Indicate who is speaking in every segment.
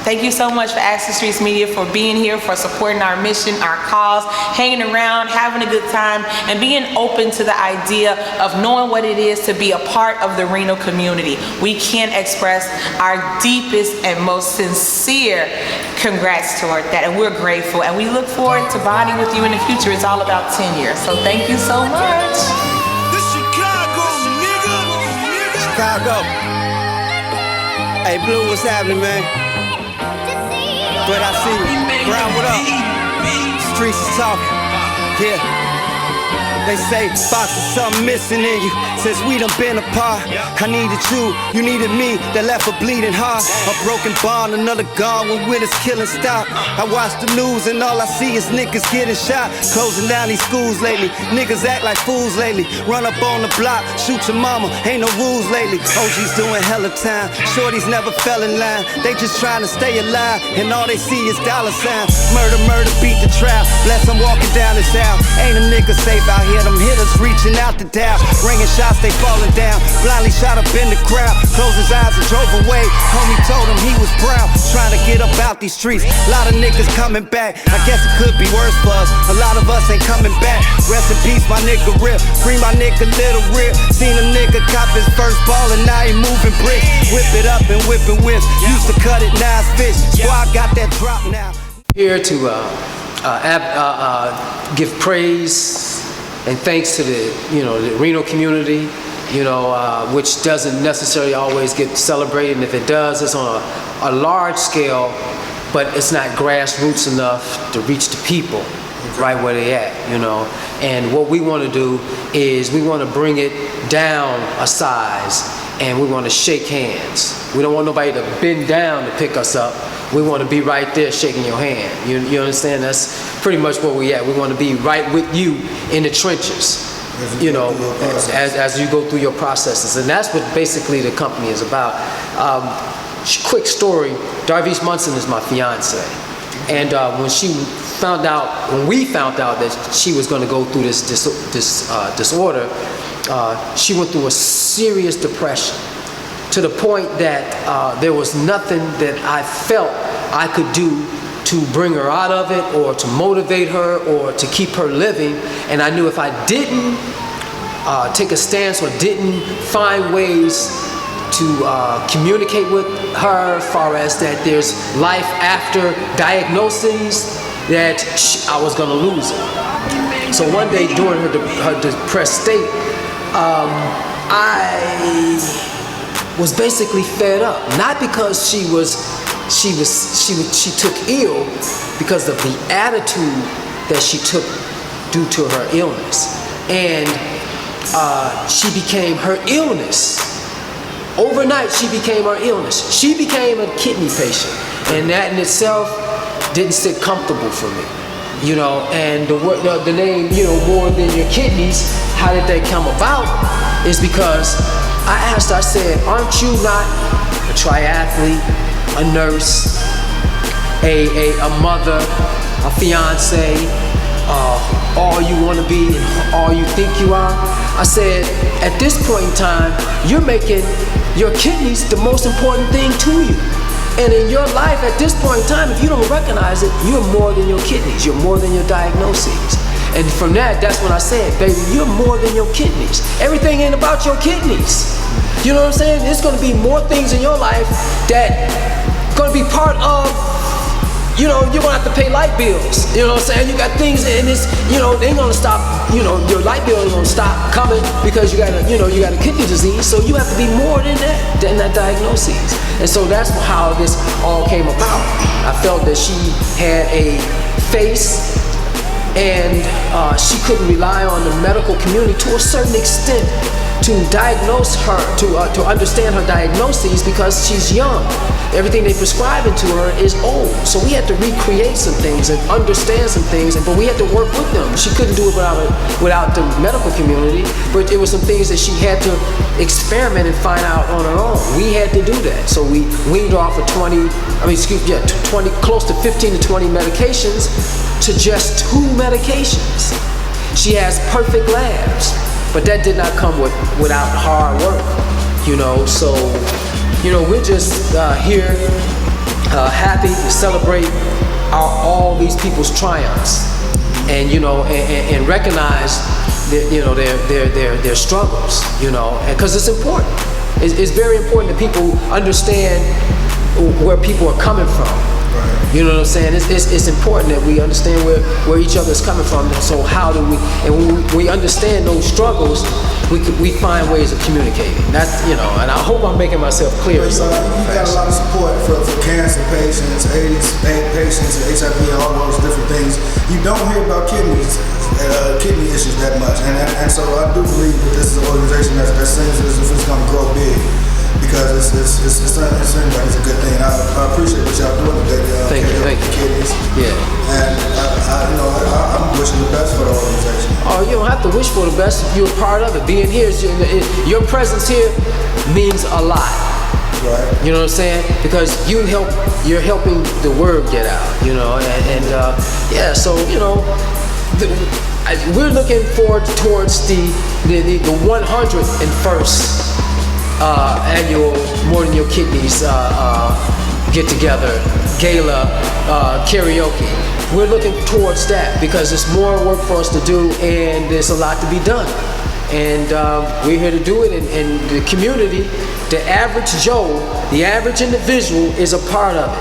Speaker 1: Thank you so much for Access Streets Media for being here, for supporting our mission, our cause, hanging around, having a good time, and being open to the idea of knowing what it is to be a part of the Reno community. We can't express our deepest and most sincere congrats toward that, and we're grateful, and we look forward to bonding with you in the future. It's all about tenure, so thank you so much.
Speaker 2: This Chicago, nigga.
Speaker 3: Chicago. Hey, Blue, what's happening, man? But I see you. Brown, what up? Streets is talking. Yeah. They say, Fox, is something missing in you. Since we done been apart, I needed you needed me. That left a bleeding heart. A broken bond, another gone when winners killing stop. I watch the news and all I see is niggas getting shot. Closing down these schools lately. Niggas act like fools lately. Run up on the block, shoot your mama. Ain't no rules lately. OG's doing hella time. Shorties never fell in line. They just trying to stay alive, and all they see is dollar signs. Murder, murder, beat the trap. Bless, I'm walking down this aisle. Ain't a nigga safe out here. Them hitters reaching out the dial, ringing shots, they falling down. Blindly shot up in the crowd, closed his eyes and drove away. Homie told him he was proud, trying to get up out these streets. Lot of niggas coming back, I guess it could be worse for us. A lot of us ain't coming back. Rest in peace, my nigga Rip. Free my nigga Little Rip. Seen a nigga cop his first ball and now he moving bricks. Whip it up and whipping whips. Used to cut it, now it's fish. Squad got that drop now.
Speaker 4: Here to give praise and thanks to the Reno community, which doesn't necessarily always get celebrated, and if it does, it's on a large scale, but it's not grassroots enough to reach the people right where they at, And what we want to do is we want to bring it down a size, and we want to shake hands. We don't want nobody to bend down to pick us up. We want to be right there shaking your hand. You understand? That's pretty much where we at. We want to be right with you in the trenches, as you go through your processes. And that's what basically the company is about. Quick story, Darvece Monson is my fiance. And when we found out that she was going to go through this disorder, she went through a serious depression, to the point that there was nothing that I felt I could do to bring her out of it, or to motivate her, or to keep her living. And I knew if I didn't take a stance, or didn't find ways to communicate with her, as far as that there's life after diagnoses, that I was going to lose her. So one day during her depressed state, I was basically fed up, not because she took ill, because of the attitude that she took due to her illness. And she became her illness. Overnight, she became her illness. She became a kidney patient, and that in itself didn't sit comfortable for me. And the name, More Than Your Kidneys, how did that come about? Is because I asked her, I said, aren't you not a triathlete, a nurse, a mother, a fiance, all you want to be and all you think you are? I said, at this point in time, you're making your kidneys the most important thing to you. And in your life at this point in time, if you don't recognize it, you're more than your kidneys, you're more than your diagnoses. And from that's when I said, baby, you're more than your kidneys. Everything ain't about your kidneys. You know what I'm saying? There's gonna be more things in your life that gonna be part of, you're gonna have to pay light bills. You know what I'm saying? You got things in this, they ain't gonna stop, your light bill ain't gonna stop coming because you got a kidney disease. So you have to be more than that diagnosis. And so that's how this all came about. I felt that she had a face, and she couldn't rely on the medical community to a certain extent to diagnose her, to understand her diagnoses, because she's young. Everything they prescribing to her is old. So we had to recreate some things and understand some things, but we had to work with them. She couldn't do it without the medical community, but it was some things that she had to experiment and find out on her own. We had to do that. So we weaned her off of 20, close to 15 to 20 medications to just 2 medications. She has perfect labs, but that did not come without hard work, So, we're just here happy celebrate all these people's triumphs, and and recognize their struggles, because it's important. It's very important that people understand where people are coming from. You know what I'm saying? It's important that we understand where each other is coming from. So how do we? And when we understand those struggles, we find ways of communicating. That's and I hope I'm making myself clear.
Speaker 5: You got a lot of support for cancer patients, AIDS patients, HIV, all those different things. You don't hear about kidney issues that much, and so I do believe that this is an organization that seems as if it's going to grow big. Because it seems like it's a good thing. I appreciate what y'all doing today.
Speaker 4: Thank you.
Speaker 5: Kidneys.
Speaker 4: Yeah.
Speaker 5: And I'm wishing the best for the organization.
Speaker 4: Oh, you don't have to wish for the best. You're a part of it. Being here, your presence here means a lot.
Speaker 5: Right.
Speaker 4: You know what I'm saying? Because you're helping the word get out. So we're looking forward towards the 101st. Annual More Than Your Kidneys get together, gala, karaoke. We're looking towards that because there's more work for us to do and there's a lot to be done. And we're here to do it, and the community, the average Joe, the average individual is a part of it.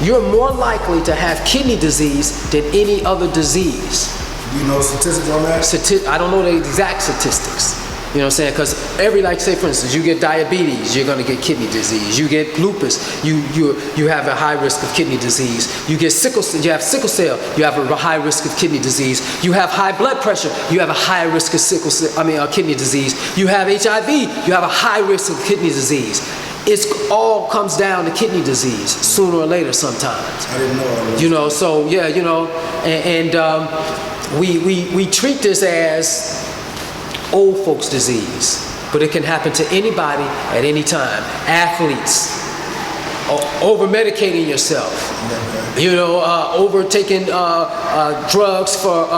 Speaker 4: You're more likely to have kidney disease than any other disease.
Speaker 5: You know statistics on that?
Speaker 4: I don't know the exact statistics. You know what I'm saying? Because like say for instance, you get diabetes, you're gonna get kidney disease. You get lupus, you have a high risk of kidney disease. You get sickle cell, you have a high risk of kidney disease. You have high blood pressure, you have a high risk of kidney disease. You have HIV, you have a high risk of kidney disease. It all comes down to kidney disease sooner or later sometimes.
Speaker 5: I didn't know all
Speaker 4: so we treat this as old folks disease, but it can happen to anybody at any time. Athletes, over medicating yourself, overtaking drugs for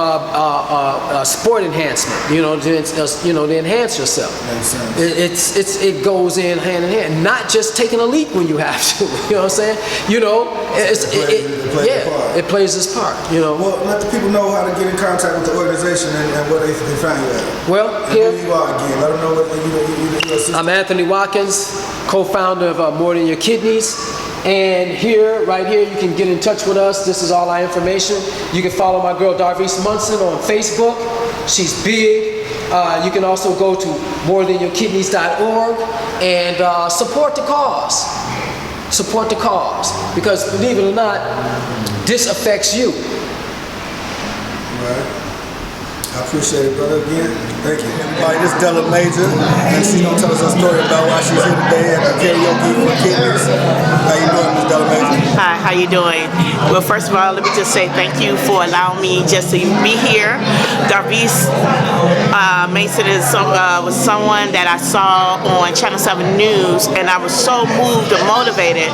Speaker 4: sport enhancement, to enhance yourself.
Speaker 5: Makes sense.
Speaker 4: It goes in hand in hand. Not just taking a leak when you have to. You know what I'm saying? It plays its part.
Speaker 5: Well, let the people know how to get in contact with the organization and where they can find you at.
Speaker 4: Well,
Speaker 5: here you are again. Let them know what
Speaker 4: I'm Anthony Watkins, co-founder of More Than Your Kidneys. And right here, you can get in touch with us. This is all our information. You can follow my girl Darvece Monson on Facebook. She's big. You can also go to morethanyourkidneys.org and support the cause. Support the cause. Because believe it or not, this affects you.
Speaker 5: Right. I appreciate it, brother, again. Thank you. Everybody, this is Della Major, and she's going to tell us a story about why she's here today at the Karaoke for Kidneys. How you doing, Ms. Della Major?
Speaker 6: Hi, how you doing? Well, first of all, let me just say thank you for allowing me just to be here. Darvece Monson was someone that I saw on Channel 7 News, and I was so moved and motivated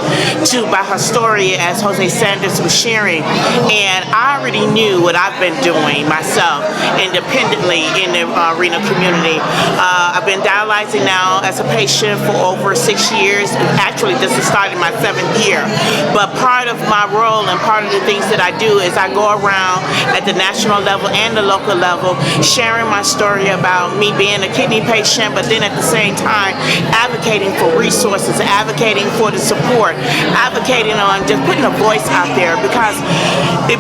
Speaker 6: by her story as Jose Sanders was sharing. And I already knew what I've been doing myself independently in the renal community. I've been dialyzing now as a patient for over 6 years. Actually, this is starting my 7th year. But part of my role and part of the things that I do is I go around at the national level and the local level sharing my story about me being a kidney patient, but then at the same time advocating for resources, advocating for the support, advocating on just putting a voice out there, because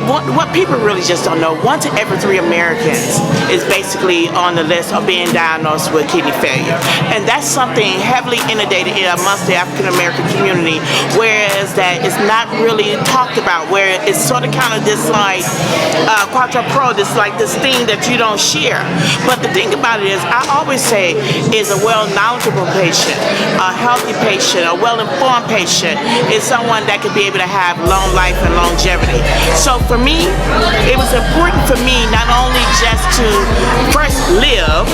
Speaker 6: what people really just don't know, 1 to every 3 Americans is basically on the list of being diagnosed with kidney failure. And that's something heavily inundated amongst the African American community, whereas that is not really talked about, where it's sort of kind of this like quattro pro, this thing that you don't share. But the thing about it is, I always say, is a well-knowledgeable patient, a healthy patient, a well-informed patient is someone that could be able to have long life and longevity. So for me, it was important for me not only just to first live,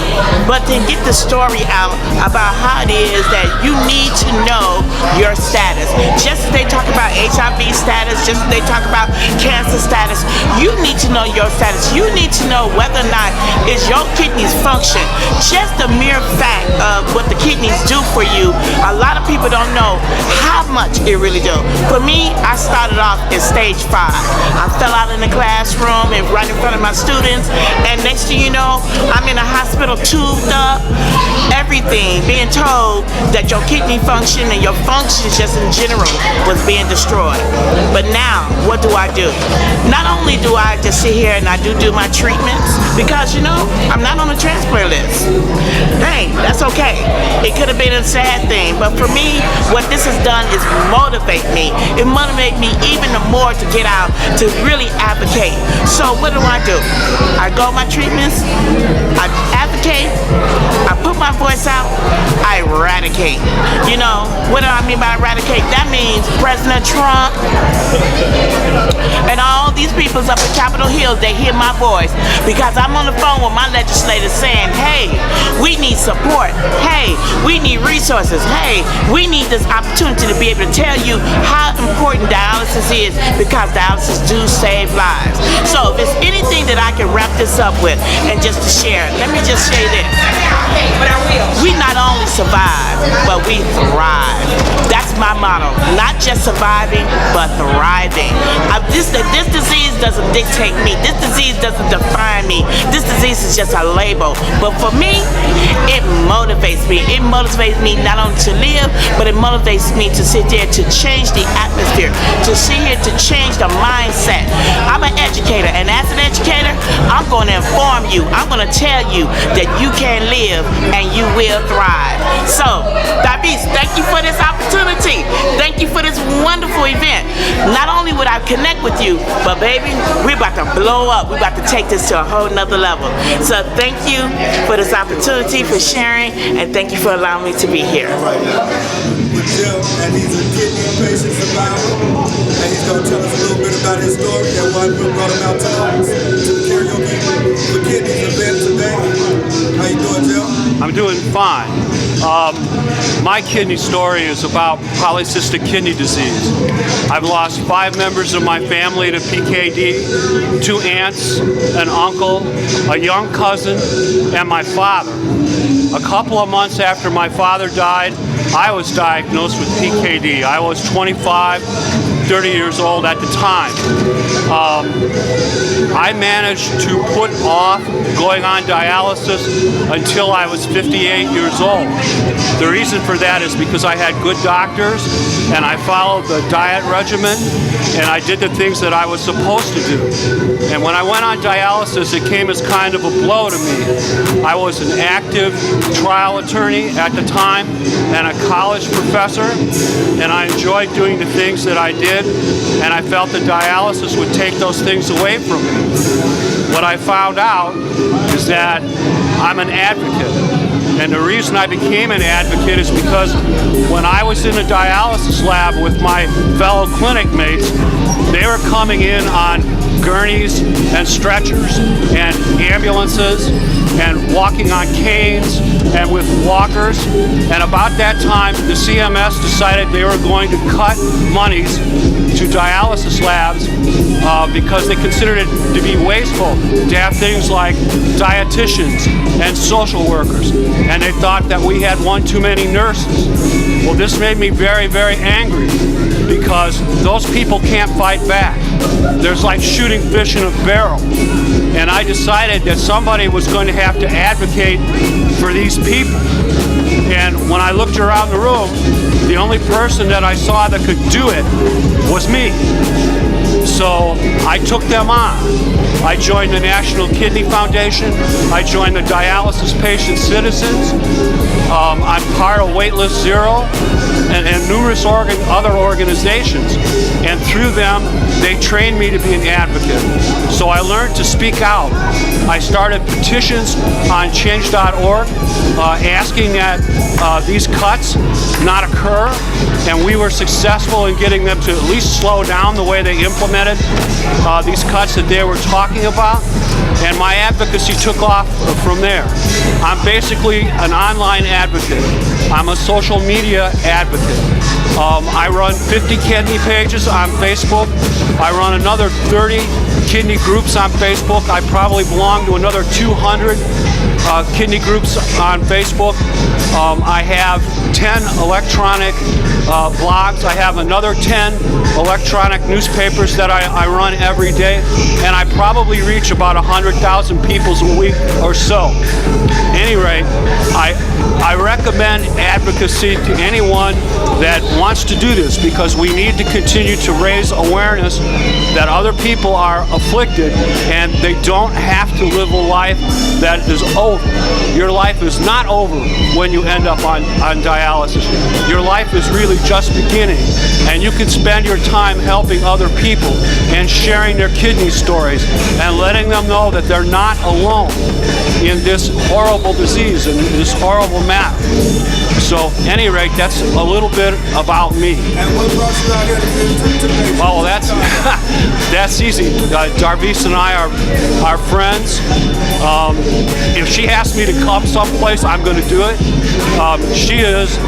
Speaker 6: but to get the story out about how it is that you need to know your status. Just as they talk about HIV status, just as they talk about cancer status. You need to know your status. You need to know whether or not is your kidneys function. Just the mere fact of what the kidneys do for you, a lot of people don't know how much it really do. For me, I started off in stage 5. I fell out in the classroom and right in front of my students, and next thing you know, I'm in a hospital tubed up, everything, being told that your kidney function and your functions just in general was being destroyed. But now, what do? Not only do I just sit here and I do my treatments, because you know, I'm not on the transplant list. Hey, that's okay. It could have been a sad thing, but for me, what this has done is motivate me. It motivates me even more to get out, to really advocate. So what do? I go my treatments, I advocate, I put my voice out, I eradicate. You know, what do I mean by eradicate? That means President Trump and all these peoples up at Capitol Hill, they hear my voice because I'm on the phone with my legislators saying, hey, we need support. Hey, we need resources. Hey, we need this opportunity to be able to tell you how important dialysis is, because dialysis do save lives. So if it's anything that I can wrap this up with and just to share, let me just say this. We not only survive, but we thrive. That's my motto. Not just surviving, but thriving. This disease doesn't dictate me. This disease doesn't define me. This disease is just a label. But for me, it motivates me. It motivates me not only to live, but it motivates me to sit there to change the atmosphere, to sit here to change the mindset. I'm an educator, and as an educator, I'm going to inform you. I'm going to tell you that you can live and you will thrive. So, Darvece, thank you for this opportunity. Thank you for this wonderful event. Not only would I connect with you, but baby, we're about to blow up. We're about to take this to a whole nother level. So thank you for this opportunity, for sharing, and thank you for allowing me to be here.
Speaker 5: Right now, with Jim, and he's a kidney patient survivor, and he's going to tell us a little bit about his story and why we brought him out to the Karaoke for Kidneys event today. How you doing, Jim?
Speaker 7: I'm doing fine. My kidney story is about polycystic kidney disease. I've lost 5 members of my family to PKD, 2 aunts, an uncle, a young cousin, and my father. A couple of months after my father died, I was diagnosed with PKD. I was 25, 30 years old at the time. I managed to put off going on dialysis until I was 58 years old. The reason for that is because I had good doctors and I followed the diet regimen and I did the things that I was supposed to do. And when I went on dialysis, it came as kind of a blow to me. I was an active trial attorney at the time and a college professor, and I enjoyed doing the things that I did, and I felt that dialysis would take those things away from me. What I found out is that I'm an advocate. And the reason I became an advocate is because when I was in a dialysis lab with my fellow clinic mates, they were coming in on gurneys and stretchers and ambulances and walking on canes and with walkers. And about that time, the CMS decided they were going to cut monies to dialysis labs because they considered it to be wasteful to have things like dietitians and social workers. And they thought that we had one too many nurses. Well, this made me very, very angry because those people can't fight back. There's like shooting fish in a barrel. And I decided that somebody was going to have to advocate for these people. And when I looked around the room, the only person that I saw that could do it was me. So I took them on. I joined the National Kidney Foundation. I joined the Dialysis Patient Citizens. I'm part of Waitlist Zero and numerous other organizations. And through them, they trained me to be an advocate. So I learned to speak out. I started petitions on change.org asking that these cuts not occur, and we were successful in getting them to at least slow down the way they implemented these cuts that they were talking about, and my advocacy took off from there. I'm basically an online advocate. I'm a social media advocate. I run 50 kidney pages on Facebook. I run another 30 kidney groups on Facebook. I probably belong to another 200 kidney groups on Facebook. I have 10 electronic blogs. I have another 10 electronic newspapers that I run every day, and I probably reach about 100,000 people a week or so. Any rate, I recommend advocacy to anyone that wants to do this, because we need to continue to raise awareness that other people are afflicted and they don't have to live a life that is over. Your life is not over when you end up on dialysis. Your life is really just beginning, and you can spend your time helping other people and sharing their kidney stories and letting them know that they're not alone in this horrible disease and this horrible matter. So, at any rate, that's a little bit about me.
Speaker 5: And what brought you out here to patients?
Speaker 7: Oh, that's easy. Darvece and I are friends. If she asks me to come someplace, I'm going to do it. She is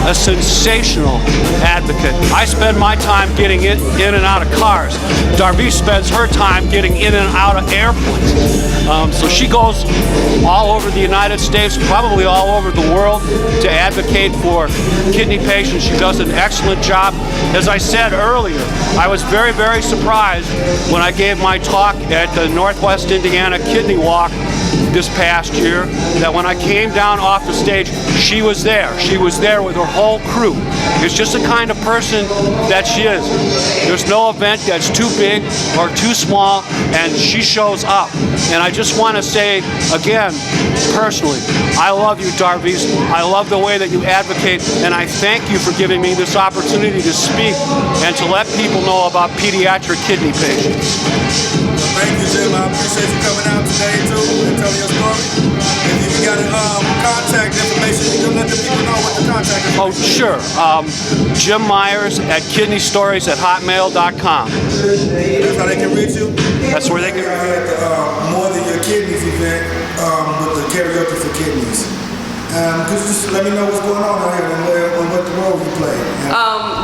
Speaker 7: a sensational advocate. I spend my time getting in and out of cars. Darvece spends her time getting in and out of airplanes. So she goes all over the United States, probably all over the world, to advocate for kidney patients. She does an excellent job. As I said earlier, I was very, very surprised when I gave my talk at the Northwest Indiana Kidney Walk this past year, that when I came down off the stage, she was there. She was there with her whole crew. It's just the kind of person that she is. There's no event that's too big or too small, and she shows up. And I just want to say, again, personally, I love you, Darvece. I love the way that you advocate, and I thank you for giving me this opportunity to speak and to let people know about pediatric kidney patients.
Speaker 5: Thank you, Jim. I appreciate you coming out today, too, and telling your story. If you got contact information, you can let the people know what the contact information
Speaker 7: Oh, sure. Jim Myers at kidneystories@hotmail.com.
Speaker 5: That's how they can reach you?
Speaker 7: That's where they can.
Speaker 5: I had the More Than Your Kidneys event with the Karaoke for Kidneys. Could you just let me know what's going on out here and what the role you play?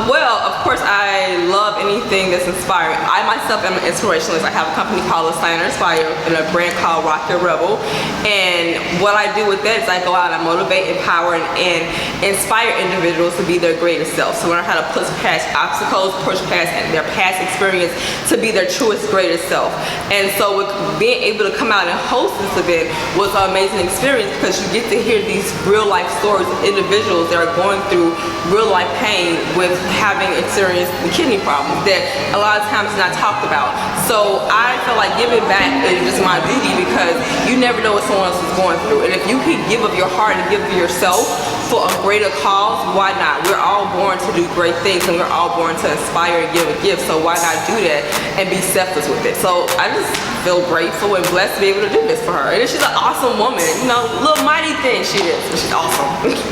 Speaker 8: Well, of course, I love anything that's inspiring. I myself am an inspirationalist. I have a company called Signer Inspire and a brand called Rock Your Rebel. And what I do with that is I go out and motivate, empower, and inspire individuals to be their greatest self. So learn how to push past obstacles, push past their past experience to be their truest, greatest self. And so with being able to come out and host this event was an amazing experience, because you get to hear these real life stories of individuals that are going through real life pain with having experienced the kidney problems that a lot of times is not talked about. So I feel like giving back is just my duty, because you never know what someone else is going through. And if you can give of your heart and give of yourself for a greater cause, why not? We're all born to do great things, and we're all born to inspire and give a gift. So why not do that and be selfless with it? So I just feel grateful and blessed to be able to do this for her. And she's an awesome woman, you know, little mighty thing she is. She's awesome.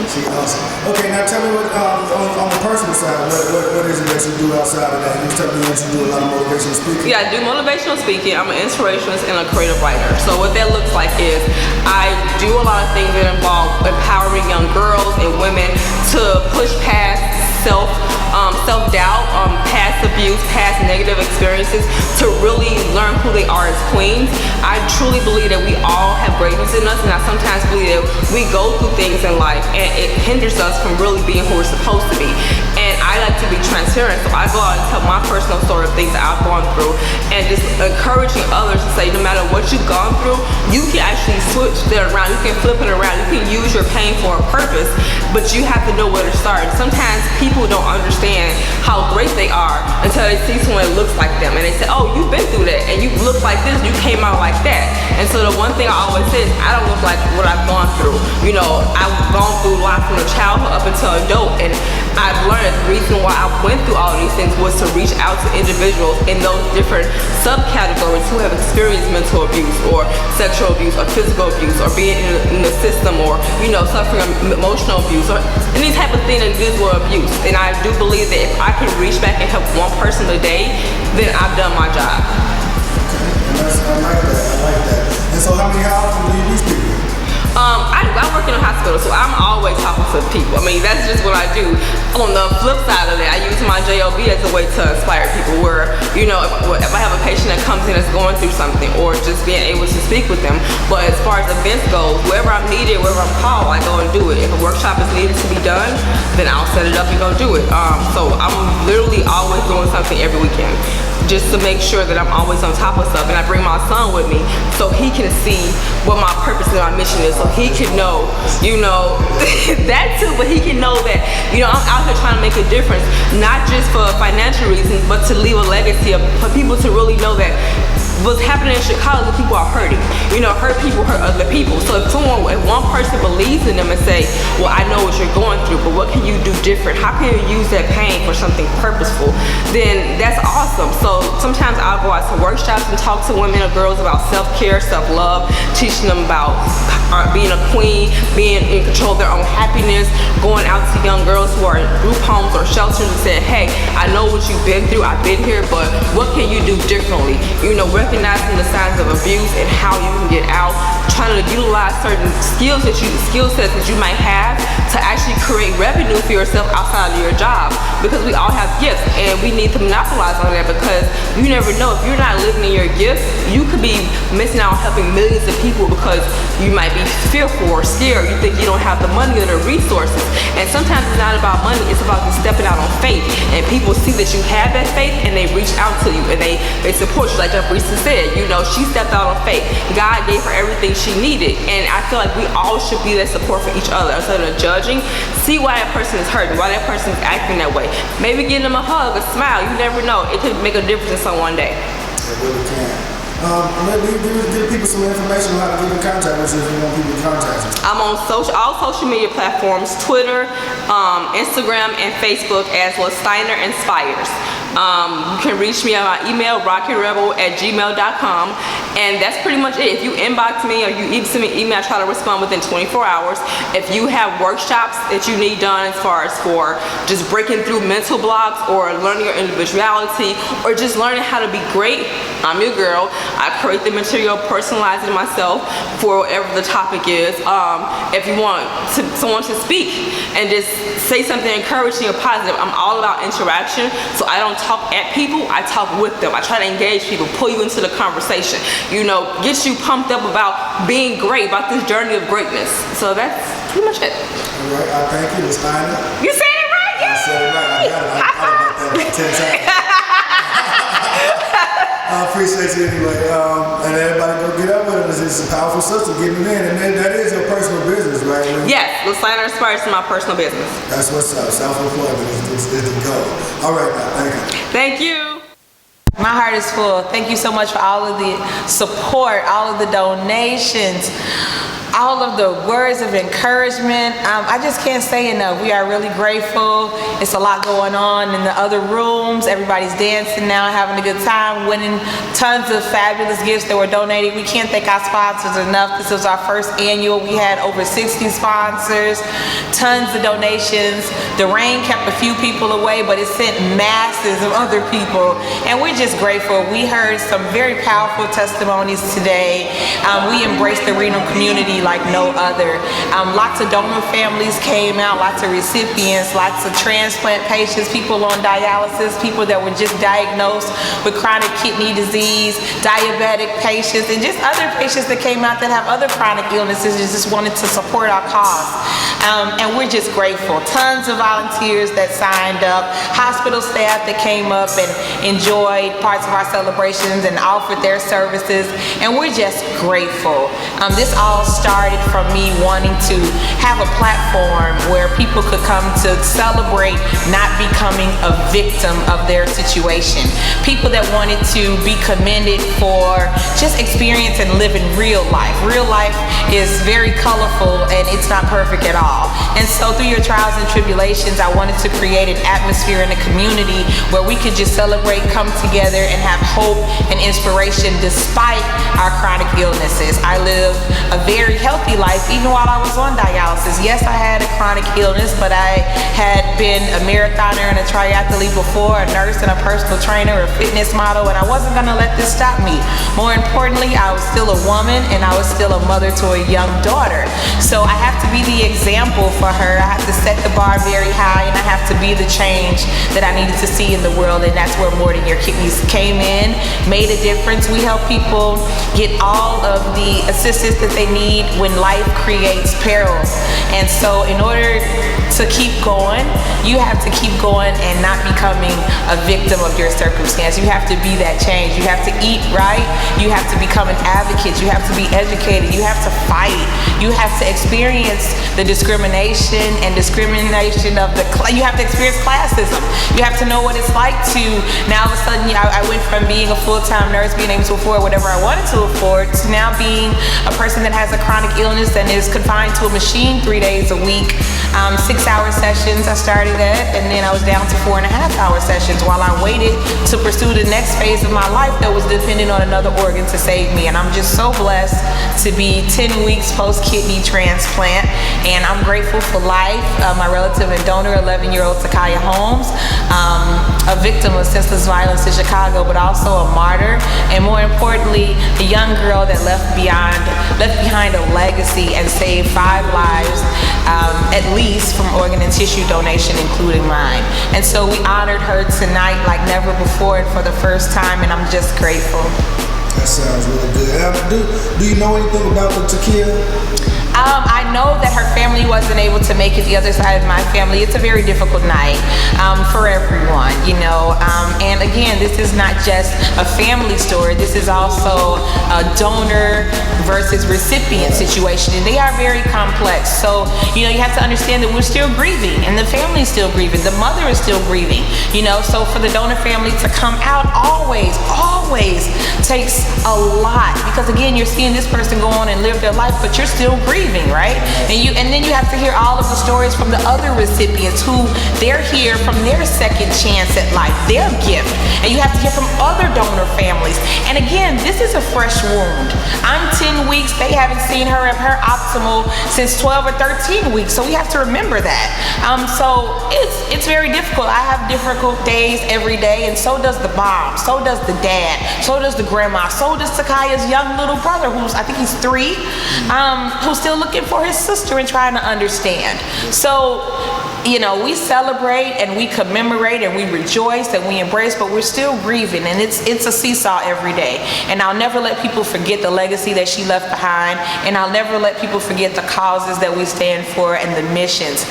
Speaker 5: She's awesome. Okay, now tell me what on the personal side, what is it that you do outside of that? You tell me that you do a lot of motivational speaking.
Speaker 8: Yeah, I do motivational speaking. I'm an inspirationalist and a creative writer. So what that looks like is I do a lot of things that involve empowering young girls and women to push past self-doubt, past abuse, past negative experiences, to really learn who they are as queens. I truly believe that we all have greatness in us, and I sometimes believe that we go through things in life and it hinders us from really being who we're supposed to be. And I like to be transparent, so I go out and tell my personal story of things that I've gone through, and just encouraging others to say no matter what you've gone through, you can actually switch that around, you can flip it around, you can use your pain for a purpose, but you have to know where to start. Sometimes people don't understand how great they are until they see someone that looks like them, and they say, oh, you've been through that, and you look like this, you came out like that. And so the one thing I always say is I don't look like what I've gone through. You know, I've gone through life from a childhood up until adult, and I've learned that the reason why I went through all these things was to reach out to individuals in those different subcategories who have experienced mental abuse or sexual abuse or physical abuse or being in the system, or, you know, suffering emotional abuse or any type of thing that deals with abuse. And I do believe that if I can reach back and help one person a day, then I've done my job.
Speaker 5: Okay, I like that. And so how often do you reach people?
Speaker 8: I work in a hospital, so I'm always talking to people. I mean, that's just what I do. On the flip side of it, I use my JOB as a way to inspire people where, you know, if I have a patient that comes in that's going through something, or just being able to speak with them. But as far as events go, wherever I'm needed, wherever I'm called, I go and do it. If a workshop is needed to be done, then I'll set it up and go do it. So I'm literally always doing something every weekend, just to make sure that I'm always on top of stuff. And I bring my son with me so he can see what my purpose and my mission is, so he can know, you know, that too, but he can know that, you know, I'm out here trying to make a difference, not just for financial reasons, but to leave a legacy for people to really know that what's happening in Chicago, people are hurting. You know, hurt people hurt other people. So if one person believes in them and say, well, I know what you're going through, but what can you do different? How can you use that pain for something purposeful? Then that's awesome. So sometimes I'll go out to workshops and talk to women or girls about self-care, self-love, teaching them about being a queen, being in control of their own happiness, going out to young girls who are in group homes or shelters and saying, hey, I know what you've been through, I've been here, but what can you do differently? You know, recognizing the signs of abuse and how you can get out, trying to utilize certain skill sets that you might have to actually create revenue for yourself outside of your job, because we all have gifts and we need to monopolize on that, because you never know, if you're not living in your gifts, you could be missing out on helping millions of people because you might be fearful or scared. You think you don't have the money or the resources, and sometimes it's not about money, it's about just stepping out on faith, and people see that you have that faith and they reach out to you and they support you. Like Darvece said, you know, she stepped out on faith. God gave her everything she needed, and I feel like we all should be that support for each other instead of judging. See why that person is hurting, why that person is acting that way. Maybe give them a hug, a smile. You never know. It could make a difference in someone one day.
Speaker 5: It really can. Maybe give people some information on how to get in contact with you if you want people to contact you.
Speaker 8: I'm on all social media platforms, Twitter, Instagram, and Facebook as LaSteiner Inspires. You can reach me at my email, rockyrebel@gmail.com, and that's pretty much it. If you inbox me or you send me an email, I try to respond within 24 hours. If you have workshops that you need done as far as for just breaking through mental blocks or learning your individuality or just learning how to be great, I'm your girl. I create the material, personalize it myself for whatever the topic is. If you want someone to speak and just say something encouraging or positive, I'm all about interaction, so I don't talk at people, I talk with them. I try to engage people, pull you into the conversation, you know, get you pumped up about being great, about this journey of greatness. So that's pretty much it.
Speaker 5: All right, I thank you, Steiner.
Speaker 8: You said it right, yay!
Speaker 5: I said it right, I got it. I thought about that 10 times. I appreciate you anyway. And everybody go get up with it. It's a powerful system getting it in. And that is your personal business, right?
Speaker 8: Yes, LaSteiner Inspires is my personal business.
Speaker 5: That's what's up. Self-employment is the goal. All right, now, thank you.
Speaker 8: Thank you.
Speaker 1: My heart is full. Thank you so much for all of the support, all of the donations, all of the words of encouragement. I just can't say enough. We are really grateful. It's a lot going on in the other rooms. Everybody's dancing now, having a good time, winning tons of fabulous gifts that were donated. We can't thank our sponsors enough. This was our first annual. We had over 60 sponsors, tons of donations. The rain kept a few people away, but it sent masses of other people. And we're just grateful. We heard some very powerful testimonies today. We embraced the Reno community like no other. Lots of donor families came out, lots of recipients, lots of transplant patients, people on dialysis, people that were just diagnosed with chronic kidney disease, diabetic patients, and just other patients that came out that have other chronic illnesses and just wanted to support our cause. And we're just grateful. Tons of volunteers that signed up, hospital staff that came up and enjoyed parts of our celebrations and offered their services, and we're just grateful. This all started from me wanting to have a platform where people could come to celebrate not becoming a victim of their situation. People that wanted to be commended for just experience and living real life. Real life is very colorful and it's not perfect at all. And so through your trials and tribulations, I wanted to create an atmosphere in the community where we could just celebrate, come together, and have hope and inspiration despite our chronic illnesses. I live a very healthy life even while I was on dialysis. Yes, I had a chronic illness, but I had been a marathoner and a triathlete before, a nurse and a personal trainer, a fitness model, and I wasn't gonna let this stop me. More importantly, I was still a woman and I was still a mother to a young daughter. So I have to be the example for her. I have to set the bar very high, and I have to be the change that I needed to see in the world, and that's where More Than Your Kidneys came in, made a difference. We help people get all of the assistance that they need when life creates perils. And so in order to keep going, you have to keep going and not becoming a victim of your circumstance. You have to be that change. You have to eat right. You have to become an advocate. You have to be educated. You have to fight. You have to experience the discrimination and discrimination of you have to experience classism. You have to know what it's like to, now all of a sudden I went from being a full-time nurse, being able to afford whatever I wanted to afford, to now being a person that has a chronic illness and is confined to a machine 3 days a week. 6-hour sessions I started at, and then I was down to 4.5-hour sessions while I waited to pursue the next phase of my life that was dependent on another organ to save me. And I'm just so blessed to be 10 weeks post-kidney transplant, and I'm grateful for life. My relative and donor, 11-year-old Takaya Holmes, a victim of senseless violence in Chicago, but also a martyr, and more importantly, a young girl that left behind a legacy and saved 5 lives, at least from organ and tissue donation, including mine. And so we honored her tonight like never before and for the first time, and I'm just grateful.
Speaker 5: That sounds really good. Do you know anything about the Takia?
Speaker 1: I know that her family wasn't able to make it, the other side of my family. It's a very difficult night for everyone, you know. And again, this is not just a family story. This is also a donor versus recipient situation, and they are very complex. So, you know, you have to understand that we're still grieving, and the family is still grieving. The mother is still grieving, you know. So for the donor family to come out always takes a lot, because again, you're seeing this person go on and live their life, but you're still grieving, right? And then you have to hear all of the stories from the other recipients who they're here from their second chance at life, their gift. And you have to hear from other donor families. And again, this is a fresh wound. I'm 10 weeks, they haven't seen her at her optimal since 12 or 13 weeks. So we have to remember that. So it's very difficult. I have difficult days every day, and so does the mom, so does the dad, so does the grandma, so does Takaya's young little brother, who's, I think he's 3, who's still looking for his sister and trying to understand. So, you know, we celebrate and we commemorate and we rejoice and we embrace, but we're still grieving, and it's a seesaw every day. And I'll never let people forget the legacy that she left behind, and I'll never let people forget the causes that we stand for and the missions.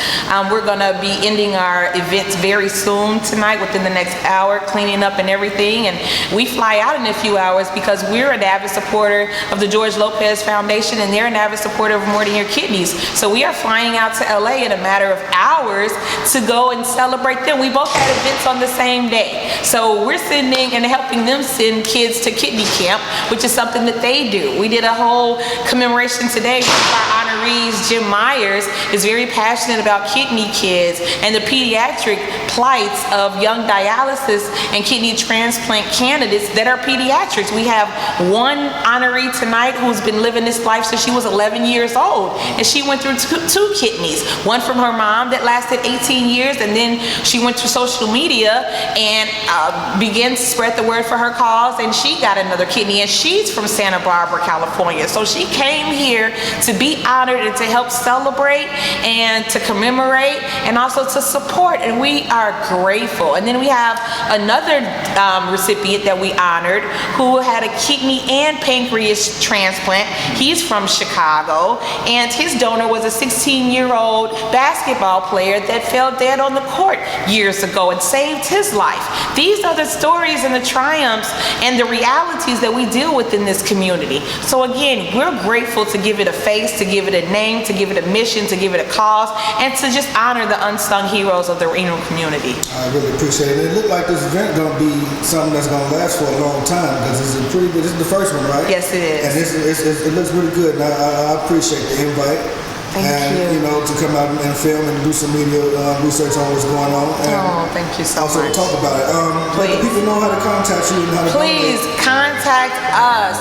Speaker 1: We're gonna be ending our events very soon tonight, within the next hour, cleaning up and everything, and we fly out in a few hours because we're an avid supporter of the George Lopez Foundation, and they're an avid supporter of More Than Your Kidneys. So we are flying out to LA in a matter of hours to go and celebrate them. We both had events on the same day. So we're sending and helping them send kids to kidney camp, which is something that they do. We did a whole commemoration today. One of our honorees, Jim Myers, is very passionate about kidney kids and the pediatric plights of young dialysis and kidney transplant candidates that are pediatrics. We have one honoree tonight who's been living this life since she was 11 years old, and she went through two kidneys. One from her mom that lasted 18 years, and then she went to social media and began to spread the word for her cause, and she got another kidney, and she's from Santa Barbara, California. So she came here to be honored and to help celebrate and to commemorate and also to support, and we are grateful. And then we have another recipient that we honored who had a kidney and pancreas transplant. He's from Chicago, and his donor was a 16-year-old basketball player that fell dead on the court years ago and saved his life. These are the stories and the triumphs and the realities that we deal with in this community. So again, we're grateful to give it a face, to give it a name, to give it a mission, to give it a cause, and to just honor the unsung heroes of the renal community.
Speaker 5: I really appreciate it. It looked like this event gonna be something that's gonna last for a long time, because this is the first one, right?
Speaker 1: Yes, it is.
Speaker 5: And it looks really good, and I appreciate the invite.
Speaker 1: Thank
Speaker 5: and,
Speaker 1: you.
Speaker 5: To come out and film and do some media research on what's going on. And
Speaker 1: Thank you so
Speaker 5: also
Speaker 1: much.
Speaker 5: talk about it. Let the people know how to contact you and how to
Speaker 1: Please contact us.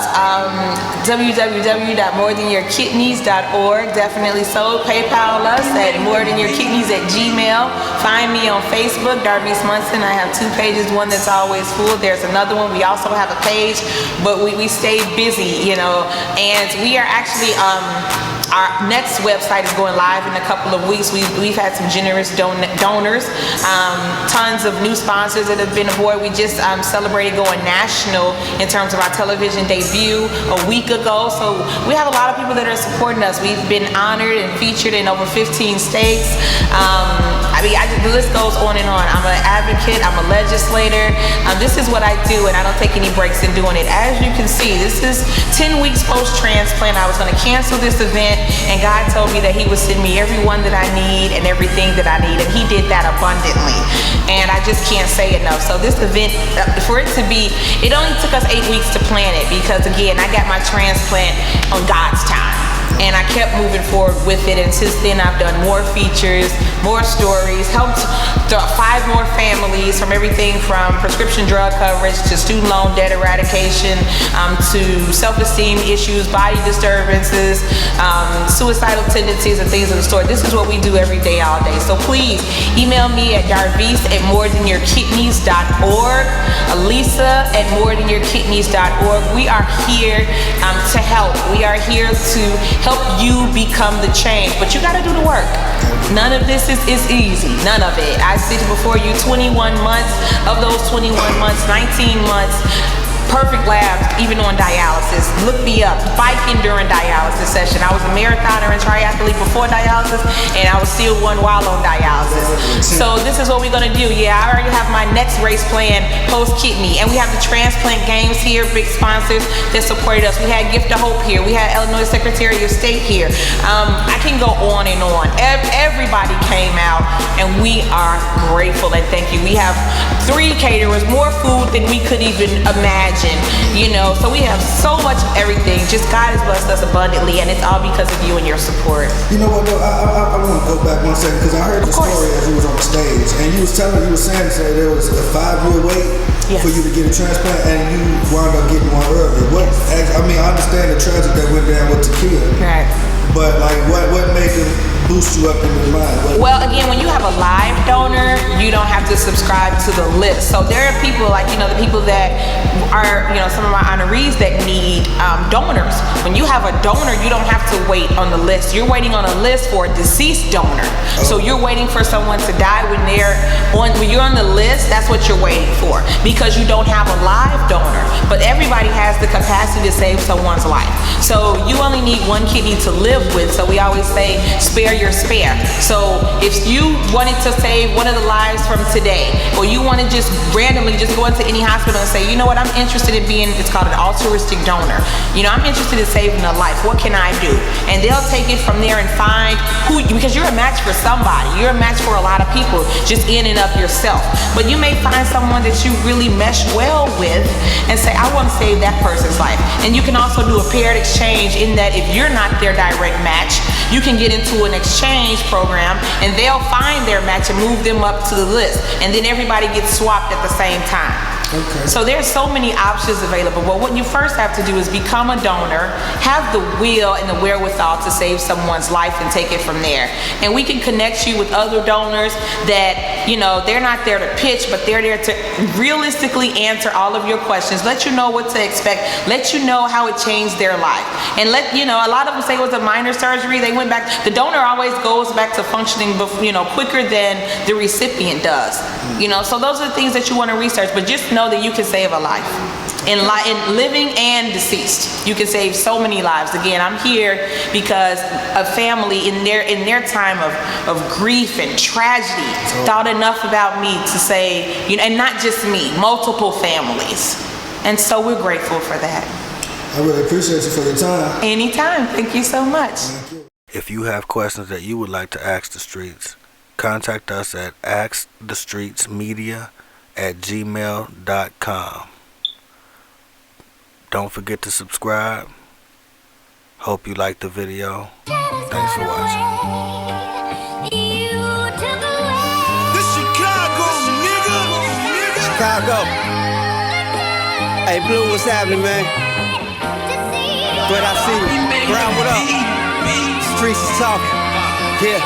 Speaker 1: www.morethanyourkidneys.org. Definitely so. PayPal us at morethanyourkidneys@gmail. Find me on Facebook, Darvece Monson. I have 2 pages. One that's always full. There's another one. We also have a page, but we stay busy, and we are actually our next website is going live in a couple of weeks. We've had some generous donors, tons of new sponsors that have been aboard. We just celebrated going national in terms of our television debut a week ago. So we have a lot of people that are supporting us. We've been honored and featured in over 15 states. The list goes on and on. I'm an advocate. I'm a legislator. This is what I do, and I don't take any breaks in doing it. As you can see, this is 10 weeks post-transplant. I was going to cancel this event, and God told me that He would send me everyone that I need and everything that I need, and He did that abundantly. And I just can't say enough. So this event, for it to be, it only took us 8 weeks to plan it because, again, I got my transplant on God's time. And I kept moving forward with it, and since then I've done more features, more stories, helped 5 more families, from everything from prescription drug coverage to student loan debt eradication, to self-esteem issues, body disturbances, suicidal tendencies, and things of the sort. This is what we do every day, all day. So please email me at darvece@morethanyourkidneys.org, Alisa@morethanyourkidneys.org. We are here to help. We are here to help you become the change, but you got to do the work. None of this is easy. None of it. I sit before you 21 months. Of those 21 months, 19 months, perfect labs, even on dialysis. Look me up. Biking during dialysis session. I was a marathoner and triathlete before dialysis, and I was still one while on dialysis. So this is what we're going to do. Yeah, I already have my next race plan post-kidney, and we have the transplant games here, big sponsors that supported us. We had Gift of Hope here. We had Illinois Secretary of State here. I can go on and on. Everybody came out, and we are grateful and thank you. We have 3 caterers, more food than we could even imagine. So we have so much of everything. Just God has blessed us abundantly, and it's all because of you and your support.
Speaker 5: You know what, though? I want to go back 1 second because I heard the story as you was on the stage, and you was saying that there was a 5-year wait for you to get a transplant, and you wound up getting one early. I understand the tragedy that went down with Takia. Right. But what made them boost you up in your mind?
Speaker 1: Well, again, when you have a live donor, you don't have to subscribe to the list. So there are people the people that are, some of my honorees that need donors. When you have a donor, you don't have to wait on the list. You're waiting on a list for a deceased donor. So you're waiting for someone to die when you're on the list. That's what you're waiting for, because you don't have a live donor. But everybody has the capacity to save someone's life. So you only need 1 kidney to live with. So we always say, spare your spare. So if you wanted to save one of the lives from today, or you want to just randomly just go into any hospital and say, you know what, I'm interested in being, it's called an altruistic donor. I'm interested in saving a life. What can I do? And they'll take it from there and find because you're a match for somebody. You're a match for a lot of people, just in and of yourself. But you may find someone that you really mesh well with and say, I want to save that person's life. And you can also do a paired exchange, in that if you're not their direct match, you can get into an exchange program, and they'll find their match and move them up to the list, and then everybody gets swapped at the same time. Okay. So there's so many options available, but what you first have to do is become a donor, have the will and the wherewithal to save someone's life, and take it from there. And we can connect you with other donors that, they're not there to pitch, but they're there to realistically answer all of your questions, let you know what to expect, let you know how it changed their life. And a lot of them say it was a minor surgery, they went back. The donor always goes back to functioning, quicker than the recipient does. So those are the things that you want to research, but just know that you can save a life. In living and deceased, you can save so many lives. Again, I'm here because a family in their time of grief and tragedy thought enough about me to say, and not just me, multiple families. And so we're grateful for that.
Speaker 5: I really appreciate you for your time.
Speaker 1: Anytime. Thank you so much.
Speaker 5: Thank you.
Speaker 9: If you have questions that you would like to ask the streets, contact us at askthestreetsmedia@gmail.com. Don't forget to subscribe. Hope you liked the video. Thanks for watching.
Speaker 2: This Chicago, nigga.
Speaker 3: Chicago. Hey, Blue, what's happening, man? What I see you. Brown, what up? Streets is talking. Yeah.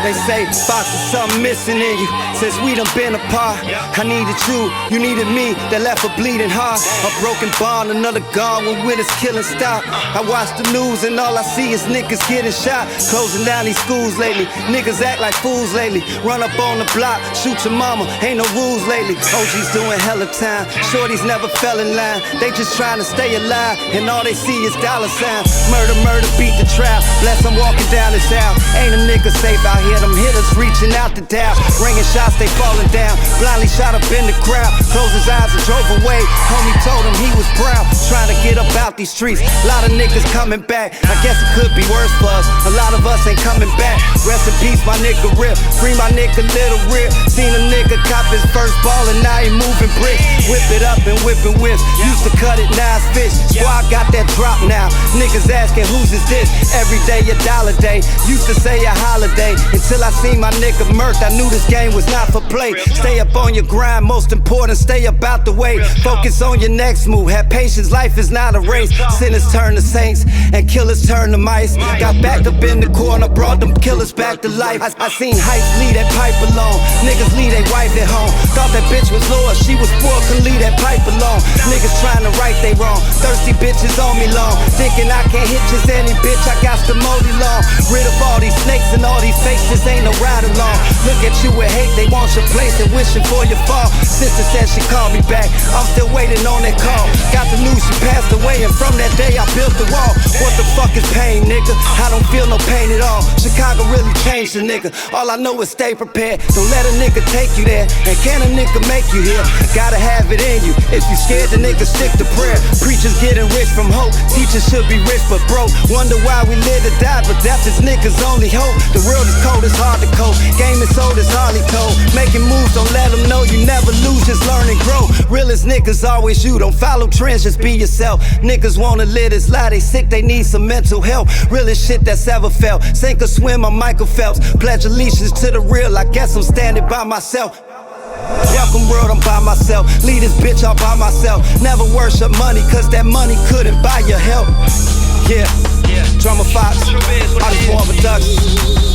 Speaker 3: They say, Fox, is something missing in you. Since we done been apart, I needed you needed me. That left a bleeding heart. A broken bond, another gone when winners killing stop. I watch the news and all I see is niggas getting shot. Closing down these schools lately. Niggas act like fools lately. Run up on the block, shoot your mama. Ain't no rules lately. OG's doing hella time. Shorties never fell in line. They just trying to stay alive, and all they see is dollar signs. Murder, murder, beat the trap. Bless, I'm walking down this aisle. Ain't a nigga safe out here. Them hitters reaching out the dial. Ringing shots, they falling down. Blindly shot up in the crowd. Closed his eyes and drove away. Homie told him he was proud. Trying to get up out these streets. Lot of niggas coming back. I guess it could be worse for us. A lot of us ain't coming back. Rest in peace, my nigga Rip. Free my nigga Little Rip. Seen a nigga cop his first ball and now he moving bricks. Whip it up and whipping whips. Used to cut it, now it's fish. Squad got that drop now. Niggas asking whose is this? Every day a dollar day. Used to say a holiday. Until I seen my nigga murked, I knew this game was not for play. Stay up on your grind, most important, stay up out the way. Focus on your next move, have patience, life is not a race. Sinners turn to saints, and killers turn to mice. Got backed up in the corner, brought them killers back to life. I seen hypes leave that pipe alone. Niggas leave their wife at home. Thought that bitch was lost, she was poor, couldn't leave that pipe alone. Niggas trying to right they wrong, thirsty bitches on me long. Thinking I can't hit just any bitch, I got to mow it long. Rid of all these snakes and all these fakes, this ain't no ride along. Look at you with hate, they want your place and wishing for your fall. Sister said she called me back, I'm still waiting on that call. Got the news she passed away, and from that day I built the wall. What the fuck is pain, nigga? I don't feel no pain at all. Chicago really changed the nigga. All I know is stay prepared. Don't let a nigga take you there, and can a nigga make you here? Gotta have it in you. If you scared, the nigga stick to prayer. Preachers getting rich from hope, teachers should be rich but broke. Wonder why we live to die, but death is niggas' only hope. The world is cold, it's hard to cope. Game is old as Harley told. Making moves, don't let them know you never lose, just learn and grow. Realest niggas always you, don't follow trends, just be yourself. Niggas wanna live this life, they sick, they need some mental help. Realest shit that's ever felt. Sink or swim, I'm Michael Phelps. Pledge allegiance to the real, I guess I'm standing by myself. Welcome world, I'm by myself. Lead this bitch all by myself. Never worship money, cause that money couldn't buy your help. Yeah, Drummer Fox, I just want production.